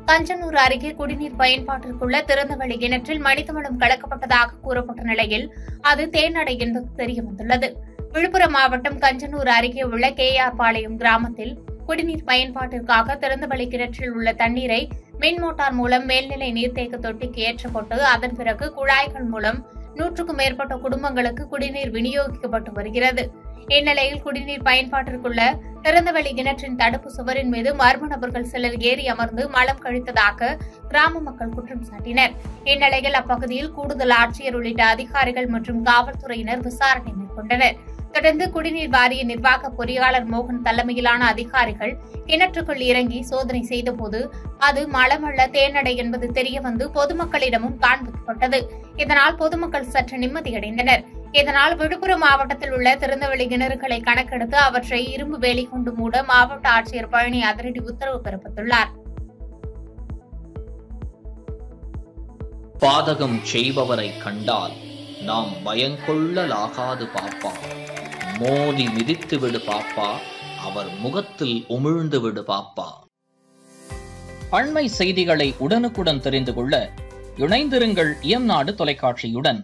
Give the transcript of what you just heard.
கஞ்சனூர் அருகே குடிநீர் பயன்பாட்டிற்குள்ள திறந்தவெளி கிணற்றில் மனிதவளம் கலக்கப்பட்டதாக கூறப்பட்ட நிலையில் அது தேனடை என்பது தெரியவந்துள்ளது. விழுப்புரம் மாவட்டம் கஞ்சனூர் அருகே உள்ள கேஆர் பாளையம் கிராமத்தில் குடிநீர் பயன்பாட்டிற்காக திறந்தவெளி கிணற்றில் உள்ள தண்ணீரை மின் மோட்டார் மூலம் மேல்நிலை நீர்த்தேக்க தொட்டிக்கு ஏற்றப்பட்டு அதன் பிறகு குழாய்கள் மூலம் 100க்கும் மேற்பட்ட குடும்பங்களுக்கு குடிநீர் விநியோகிக்கப்பட்டு வருகிறது. இந்நிலையில் குடிநீர் பயன்பாட்டிற்குள்ள திறந்தவெளி கிணற்றின் தடுப்பு சுவரின் மீது மர்ம நபர்கள் சிலர் ஏறி அமர்ந்து மலம் கழித்ததாக கிராம மக்கள் குற்றம் சாட்டினர். இந்நிலையில் அப்பகுதியில் கூடுதல் ஆட்சியர் உள்ளிட்ட அதிகாரிகள் மற்றும் காவல்துறையினர் விசாரணை மேற்கொண்டனர். தொடர்ந்து குடிநீர் வாரிய நிர்வாக பொறியாளர் மோகன் தலைமையிலான அதிகாரிகள் கிணற்றுக்குள் இறங்கி சோதனை செய்தபோது அது மலமல்ல தேனடை என்பது தெரியவந்து பொதுமக்களிடமும் காண்பிக்கப்பட்டது. இதனால் பொதுமக்கள் சற்று நிம்மதியடைந்தனர். இதனால் விழுப்புரம் மாவட்டத்தில் உள்ள திறந்தவெளி கிணறுகளை கணக்கெடுத்து அவற்றை இரும்பு வேலி கொண்டு மூட மாவட்ட ஆட்சியர் பழனி அதிரடி உத்தரவு பிறப்பித்துள்ளார். பாதகம் செய்பவரை கண்டால் நாம் பயங்கொள்ளலாகாது பாப்பா, மோதி மிதித்து விடு பாப்பா, அவர் முகத்தில் உமிழ்ந்து விடு பாப்பா. அண்மை செய்திகளை உடனுக்குடன் தெரிந்து கொள்ள இணைந்திருங்கள் இயம்நாடு தொலைக்காட்சியுடன்.